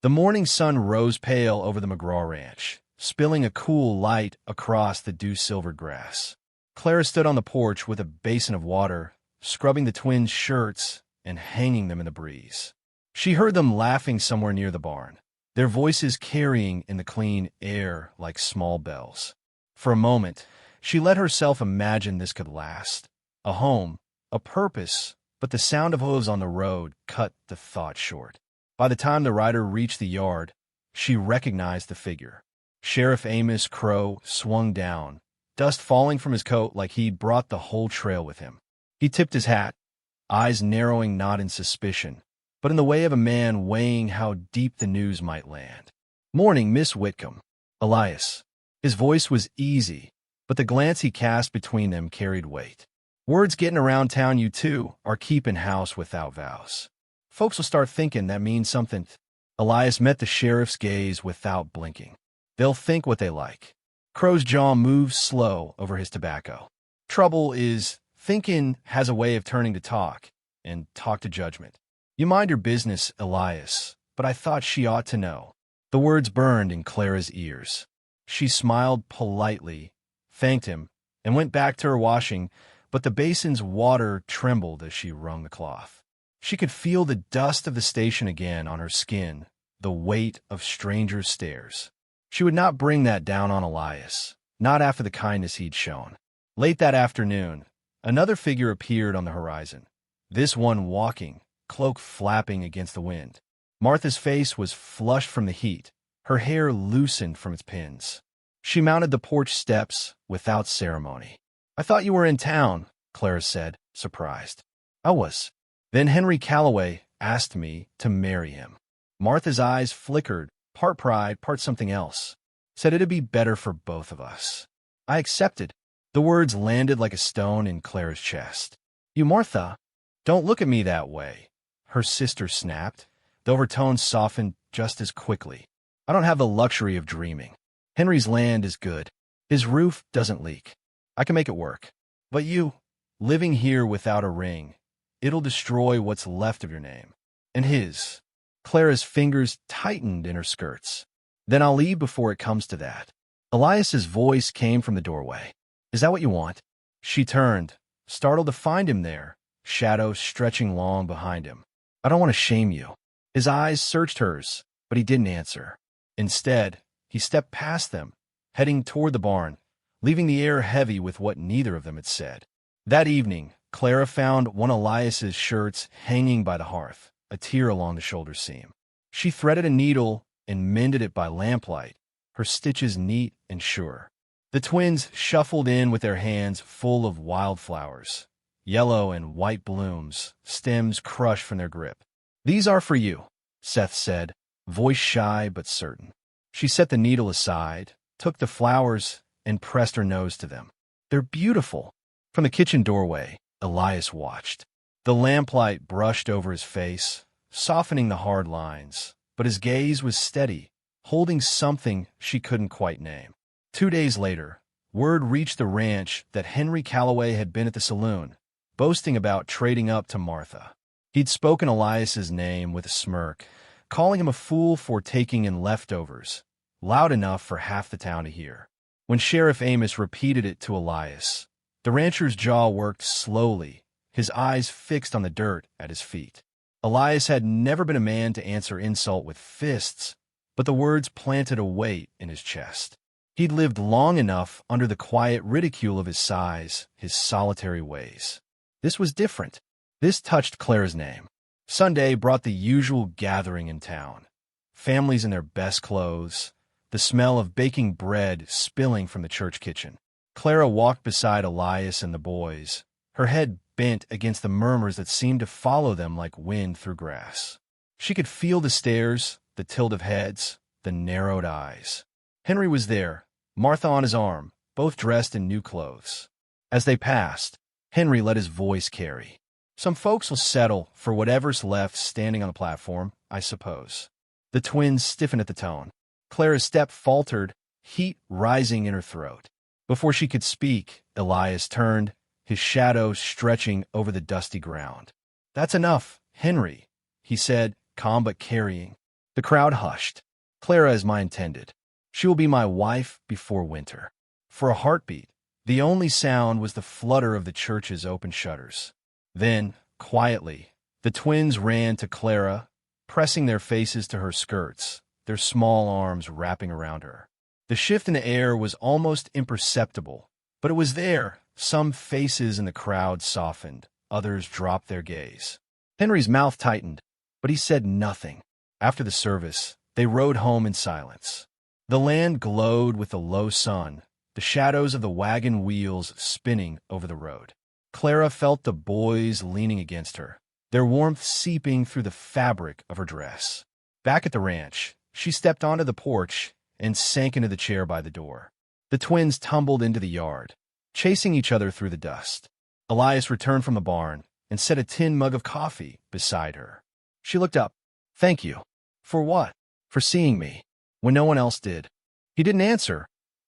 The morning sun rose pale over the McGraw ranch, spilling a cool light across the dew-silvered grass. Clara stood on the porch with a basin of water, scrubbing the twins' shirts and hanging them in the breeze. She heard them laughing somewhere near the barn, their voices carrying in the clean air like small bells. For a moment, she let herself imagine this could last. A home, a purpose, but the sound of hooves on the road cut the thought short. By the time the rider reached the yard, she recognized the figure. Sheriff Amos Crow swung down, dust falling from his coat like he'd brought the whole trail with him. He tipped his hat, eyes narrowing not in suspicion, but in the way of a man weighing how deep the news might land. "Morning, Miss Whitcomb." Elias. His voice was easy, but the glance he cast between them carried weight. "Word's getting around town you two are keeping house without vows. Folks will start thinking that means something." Elias met the sheriff's gaze without blinking. "They'll think what they like." Crow's jaw moved slow over his tobacco. "Trouble is, thinking has a way of turning to talk, and talk to judgment. You mind your business, Elias, but I thought she ought to know." The words burned in Clara's ears. She smiled politely, thanked him, and went back to her washing, but the basin's water trembled as she wrung the cloth. She could feel the dust of the station again on her skin, the weight of strangers' stares. She would not bring that down on Elias, not after the kindness he'd shown. Late that afternoon, another figure appeared on the horizon, this one walking, cloak flapping against the wind. Martha's face was flushed from the heat, her hair loosened from its pins. She mounted the porch steps without ceremony. "I thought you were in town," Clara said, surprised. "I was. Then Henry Calloway asked me to marry him." Martha's eyes flickered, part pride, part something else. "Said it'd be better for both of us." "I accepted." The words landed like a stone in Clara's chest. "You, Martha, don't look at me that way," her sister snapped, though her tone softened just as quickly. "I don't have the luxury of dreaming. Henry's land is good. His roof doesn't leak. I can make it work. But you, living here without a ring, it'll destroy what's left of your name. And his." Clara's fingers tightened in her skirts. "Then I'll leave before it comes to that." Elias's voice came from the doorway. "Is that what you want?" She turned, startled to find him there, shadows stretching long behind him. "I don't want to shame you." His eyes searched hers, but he didn't answer. Instead, he stepped past them, heading toward the barn, leaving the air heavy with what neither of them had said. That evening, Clara found one of Elias's shirts hanging by the hearth, a tear along the shoulder seam. She threaded a needle and mended it by lamplight, her stitches neat and sure. The twins shuffled in with their hands full of wildflowers, yellow and white blooms, stems crushed from their grip. "These are for you," Seth said, voice shy but certain. She set the needle aside, took the flowers, and pressed her nose to them. "They're beautiful." From the kitchen doorway, Elias watched. The lamplight brushed over his face, softening the hard lines, but his gaze was steady, holding something she couldn't quite name. 2 days later, word reached the ranch that Henry Calloway had been at the saloon, boasting about trading up to Martha. He'd spoken Elias's name with a smirk, calling him a fool for taking in leftovers, loud enough for half the town to hear. When Sheriff Amos repeated it to Elias, the rancher's jaw worked slowly, his eyes fixed on the dirt at his feet. Elias had never been a man to answer insult with fists, but the words planted a weight in his chest. He'd lived long enough under the quiet ridicule of his size, his solitary ways. This was different. This touched Clara's name. Sunday brought the usual gathering in town. Families in their best clothes, the smell of baking bread spilling from the church kitchen. Clara walked beside Elias and the boys, her head bent against the murmurs that seemed to follow them like wind through grass. She could feel the stares, the tilt of heads, the narrowed eyes. Henry was there, Martha on his arm, both dressed in new clothes. As they passed, Henry let his voice carry. "Some folks will settle for whatever's left standing on the platform, I suppose." The twins stiffened at the tone. Clara's step faltered, heat rising in her throat. Before she could speak, Elias turned, his shadow stretching over the dusty ground. "That's enough, Henry," he said, calm but carrying. The crowd hushed. Clara is my intended. She will be my wife before winter. For a heartbeat, the only sound was the flutter of the church's open shutters. Then, quietly, the twins ran to Clara, pressing their faces to her skirts, their small arms wrapping around her. The shift in the air was almost imperceptible, but it was there. Some faces in the crowd softened, others dropped their gaze. Henry's mouth tightened, but he said nothing. After the service, they rode home in silence. The land glowed with the low sun, the shadows of the wagon wheels spinning over the road. Clara felt the boys leaning against her, their warmth seeping through the fabric of her dress. Back at the ranch, she stepped onto the porch and sank into the chair by the door. The twins tumbled into the yard, chasing each other through the dust. Elias returned from the barn and set a tin mug of coffee beside her. She looked up. "Thank you." "For what?" "For seeing me, when no one else did." He didn't answer,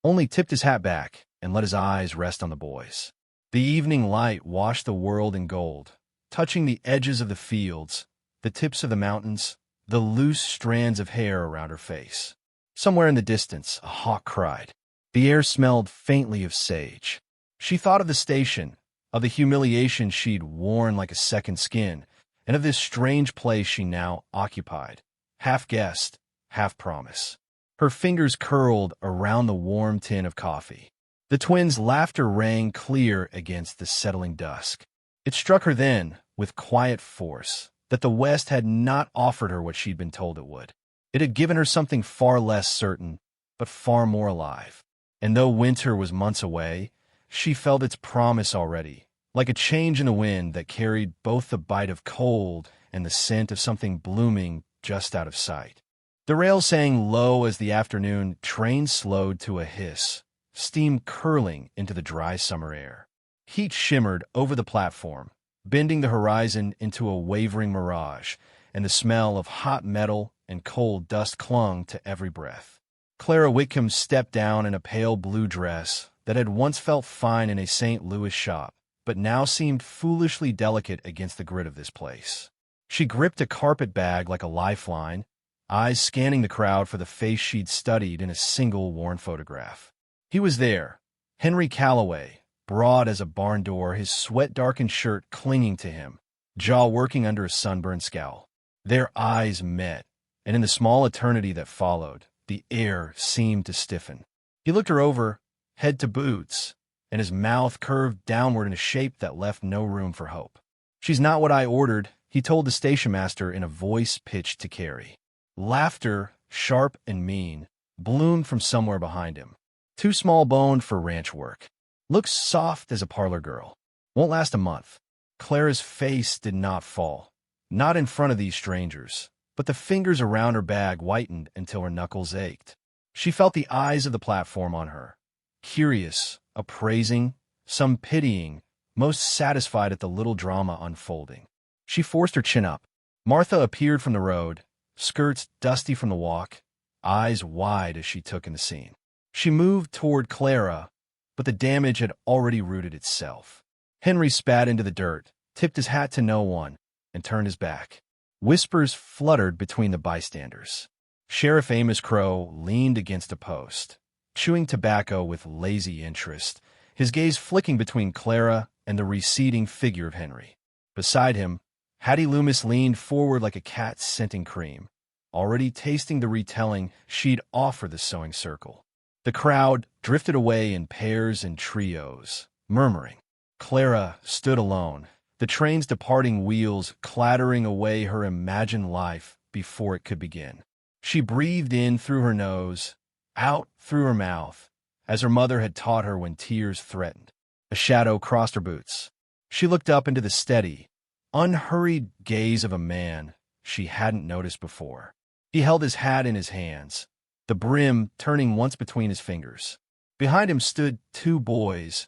only tipped his hat back and let his eyes rest on the boys. The evening light washed the world in gold, touching the edges of the fields, the tips of the mountains, the loose strands of hair around her face. Somewhere in the distance, a hawk cried. The air smelled faintly of sage. She thought of the station, of the humiliation she'd worn like a second skin, and of this strange place she now occupied, half guest, half promise. Her fingers curled around the warm tin of coffee. The twins' laughter rang clear against the settling dusk. It struck her then, with quiet force, that the West had not offered her what she'd been told it would. It had given her something far less certain, but far more alive. And though winter was months away, she felt its promise already, like a change in the wind that carried both the bite of cold and the scent of something blooming just out of sight. The rails sang low as the afternoon train slowed to a hiss, steam curling into the dry summer air. Heat shimmered over the platform, bending the horizon into a wavering mirage, and the smell of hot metal and cold dust clung to every breath. Clara Whitcomb stepped down in a pale blue dress that had once felt fine in a St. Louis shop, but now seemed foolishly delicate against the grit of this place. She gripped a carpet bag like a lifeline, eyes scanning the crowd for the face she'd studied in a single worn photograph. He was there, Henry Calloway, broad as a barn door, his sweat-darkened shirt clinging to him, jaw working under a sunburned scowl. Their eyes met, and in the small eternity that followed, the air seemed to stiffen. He looked her over, head to boots, and his mouth curved downward in a shape that left no room for hope. "She's not what I ordered," he told the station master in a voice pitched to carry. Laughter, sharp and mean, bloomed from somewhere behind him. "Too small-boned for ranch work. Looks soft as a parlor girl. Won't last a month." Clara's face did not fall, not in front of these strangers, but the fingers around her bag whitened until her knuckles ached. She felt the eyes of the platform on her, curious, appraising, some pitying, most satisfied at the little drama unfolding. She forced her chin up. Martha appeared from the road, skirts dusty from the walk, eyes wide as she took in the scene. She moved toward Clara, but the damage had already rooted itself. Henry spat into the dirt, tipped his hat to no one, and turned his back. Whispers fluttered between the bystanders. Sheriff Amos Crow leaned against a post, chewing tobacco with lazy interest, his gaze flicking between Clara and the receding figure of Henry. Beside him, Hattie Loomis leaned forward like a cat scenting cream, already tasting the retelling she'd offer the sewing circle. The crowd drifted away in pairs and trios, murmuring. Clara stood alone, the train's departing wheels clattering away her imagined life before it could begin. She breathed in through her nose, out through her mouth, as her mother had taught her when tears threatened. A shadow crossed her boots. She looked up into the steady, unhurried gaze of a man she hadn't noticed before. He held his hat in his hands, the brim turning once between his fingers. Behind him stood two boys,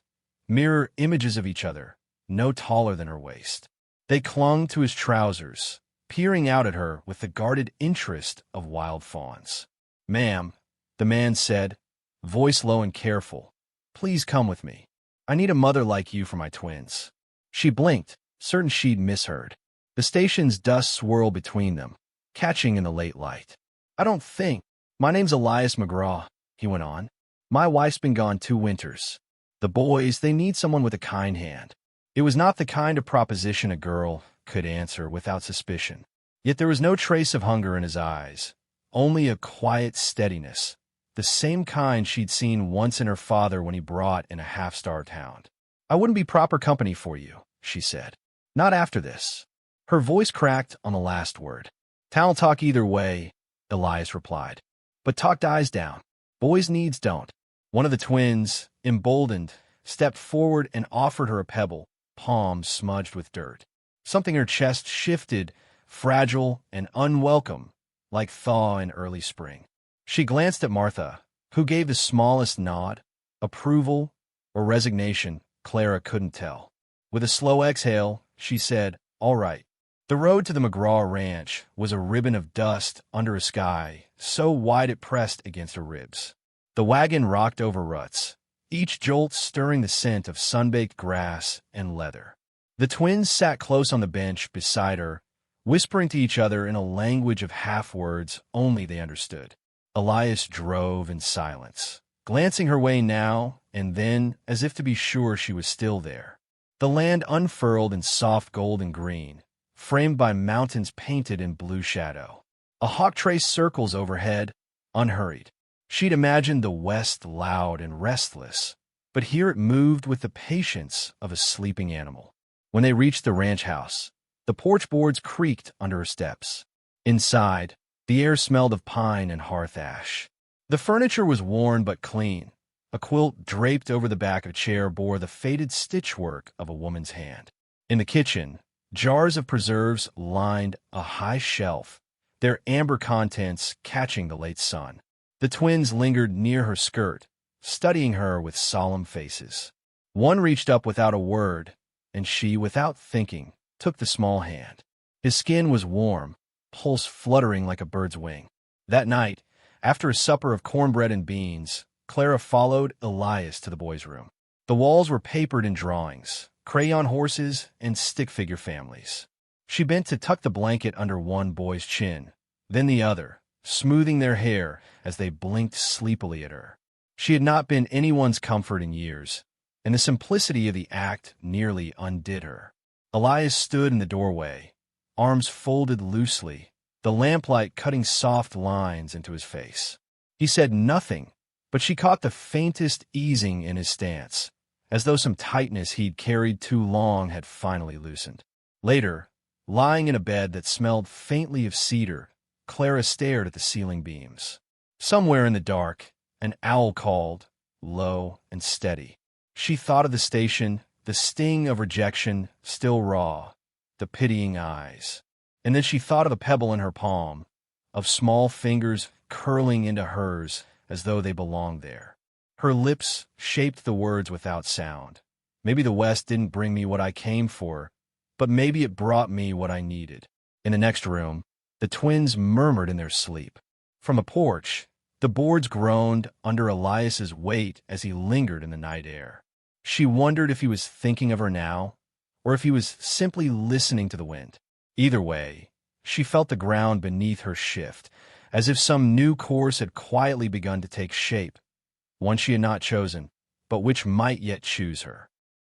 mirror images of each other, no taller than her waist. They clung to his trousers, peering out at her with the guarded interest of wild fawns. "Ma'am," the man said, voice low and careful, "please come with me. I need a mother like you for my twins." She blinked, certain she'd misheard. The station's dust swirled between them, catching in the late light. I don't think. My name's Elias McGraw, he went on. My wife's been gone 2 winters. The boys, they need someone with a kind hand. It was not the kind of proposition a girl could answer without suspicion. Yet there was no trace of hunger in his eyes, only a quiet steadiness, the same kind she'd seen once in her father when he brought in a half-starved hound. I wouldn't be proper company for you, she said. Not after this. Her voice cracked on the last word. Town'll talk either way, Elias replied. But talk dies down. Boys' needs don't. One of the twins, emboldened, stepped forward and offered her a pebble, palm smudged with dirt. Something in her chest shifted, fragile and unwelcome, like thaw in early spring. She glanced at Martha, who gave the smallest nod, approval or resignation. Clara couldn't tell. With a slow exhale, she said, All right. The road to the McGraw ranch was a ribbon of dust under a sky so wide it pressed against her ribs. The wagon rocked over ruts, each jolt stirring the scent of sun-baked grass and leather. The twins sat close on the bench beside her, whispering to each other in a language of half-words only they understood. Elias drove in silence, glancing her way now and then as if to be sure she was still there. The land unfurled in soft gold and green, framed by mountains painted in blue shadow. A hawk traced circles overhead, unhurried. She'd imagined the west loud and restless, but here it moved with the patience of a sleeping animal. When they reached the ranch house, the porch boards creaked under her steps. Inside, the air smelled of pine and hearth ash. The furniture was worn but clean. A quilt draped over the back of a chair bore the faded stitchwork of a woman's hand. In the kitchen, jars of preserves lined a high shelf, their amber contents catching the late sun. The twins lingered near her skirt, studying her with solemn faces. One reached up without a word, and she, without thinking, took the small hand. His skin was warm, pulse fluttering like a bird's wing. That night, after a supper of cornbread and beans, Clara followed Elias to the boys' room. The walls were papered in drawings, crayon horses, and stick-figure families. She bent to tuck the blanket under one boy's chin, then the other, smoothing their hair as they blinked sleepily at her. She had not been anyone's comfort in years, and the simplicity of the act nearly undid her. Elias stood in the doorway, arms folded loosely, the lamplight cutting soft lines into his face. He said nothing, but she caught the faintest easing in his stance, as though some tightness he'd carried too long had finally loosened. Later, lying in a bed that smelled faintly of cedar, Clara stared at the ceiling beams. Somewhere in the dark, an owl called, low and steady. She thought of the station, the sting of rejection still raw, the pitying eyes. And then she thought of the pebble in her palm, of small fingers curling into hers as though they belonged there. Her lips shaped the words without sound. Maybe the West didn't bring me what I came for, but maybe it brought me what I needed. In the next room, the twins murmured in their sleep. From a porch, the boards groaned under Elias's weight as he lingered in the night air. She wondered if he was thinking of her now, or if he was simply listening to the wind. Either way, she felt the ground beneath her shift, as if some new course had quietly begun to take shape, one she had not chosen, but which might yet choose her.